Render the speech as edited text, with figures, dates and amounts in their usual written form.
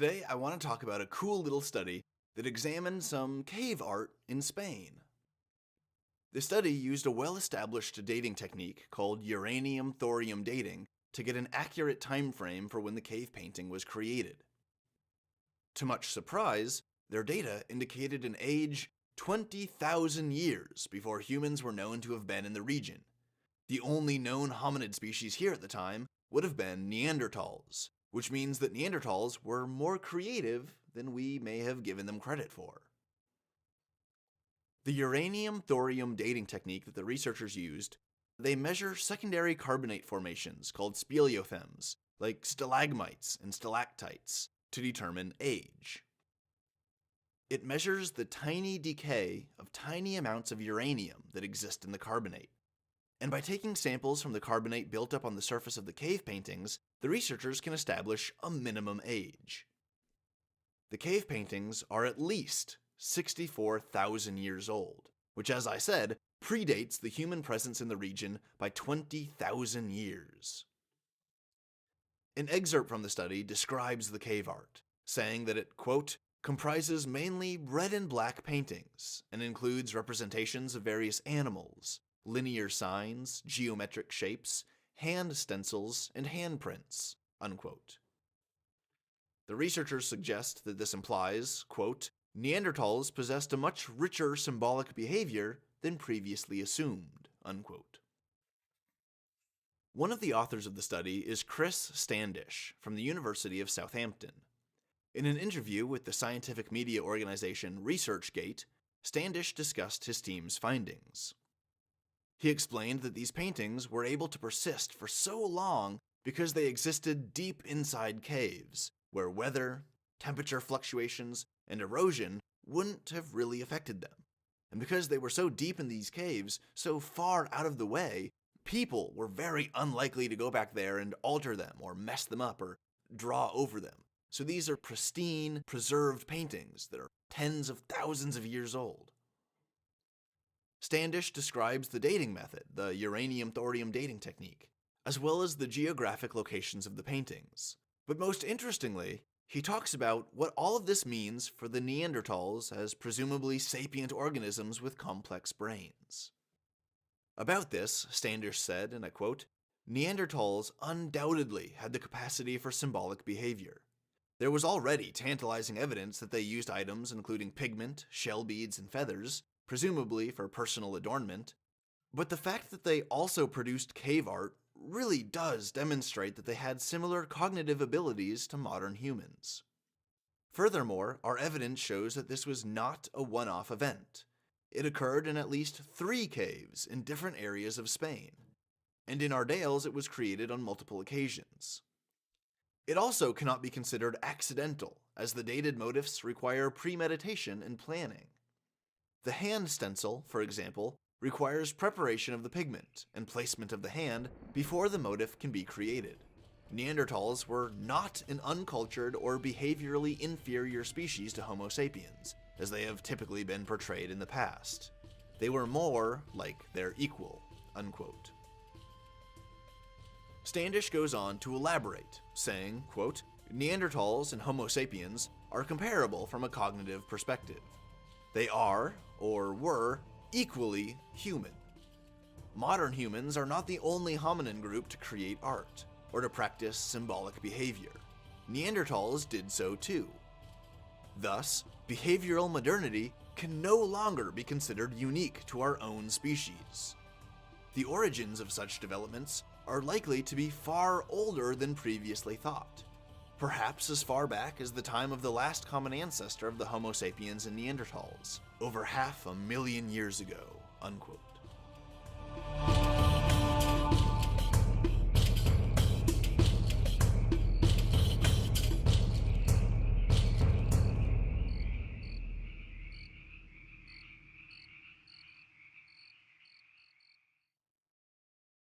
Today, I want to talk about a cool little study that examined some cave art in Spain. The study used a well-established dating technique called uranium-thorium dating to get an accurate time frame for when the cave painting was created. To much surprise, their data indicated an age 20,000 years before humans were known to have been in the region. The only known hominid species here at the time would have been Neanderthals, which means that Neanderthals were more creative than we may have given them credit for. The uranium-thorium dating technique that the researchers used, they measure secondary carbonate formations called speleothems, like stalagmites and stalactites, to determine age. It measures the tiny decay of tiny amounts of uranium that exist in the carbonate. And by taking samples from the carbonate built up on the surface of the cave paintings, the researchers can establish a minimum age. The cave paintings are at least 64,000 years old, which, as I said, predates the human presence in the region by 20,000 years. An excerpt from the study describes the cave art, saying that it, quote, comprises mainly red and black paintings and includes representations of various animals, linear signs, geometric shapes, hand stencils, and handprints, unquote. The researchers suggest that this implies, quote, Neanderthals possessed a much richer symbolic behavior than previously assumed, unquote. One of the authors of the study is Chris Standish from the University of Southampton. In an interview with the scientific media organization ResearchGate, Standish discussed his team's findings. He explained that these paintings were able to persist for so long because they existed deep inside caves, where weather, temperature fluctuations, and erosion wouldn't have really affected them. And because they were so deep in these caves, so far out of the way, people were very unlikely to go back there and alter them or mess them up or draw over them. So these are pristine, preserved paintings that are tens of thousands of years old. Standish describes the dating method, the uranium-thorium dating technique, as well as the geographic locations of the paintings. But most interestingly, he talks about what all of this means for the Neanderthals as presumably sapient organisms with complex brains. About this, Standish said, and I quote, Neanderthals undoubtedly had the capacity for symbolic behavior. There was already tantalizing evidence that they used items including pigment, shell beads, and feathers, presumably for personal adornment, but the fact that they also produced cave art really does demonstrate that they had similar cognitive abilities to modern humans. Furthermore, our evidence shows that this was not a one-off event. It occurred in at least 3 caves in different areas of Spain, and in Ardales it was created on multiple occasions. It also cannot be considered accidental, as the dated motifs require premeditation and planning. The hand stencil, for example, requires preparation of the pigment and placement of the hand before the motif can be created. Neanderthals were not an uncultured or behaviorally inferior species to Homo sapiens, as they have typically been portrayed in the past. They were more like their equal, unquote. Standish goes on to elaborate, saying, quote, Neanderthals and Homo sapiens are comparable from a cognitive perspective. They are, or were, equally human. Modern humans are not the only hominin group to create art, or to practice symbolic behavior. Neanderthals did so too. Thus, behavioral modernity can no longer be considered unique to our own species. The origins of such developments are likely to be far older than previously thought, perhaps as far back as the time of the last common ancestor of the Homo sapiens and Neanderthals, over 500,000 years ago, unquote.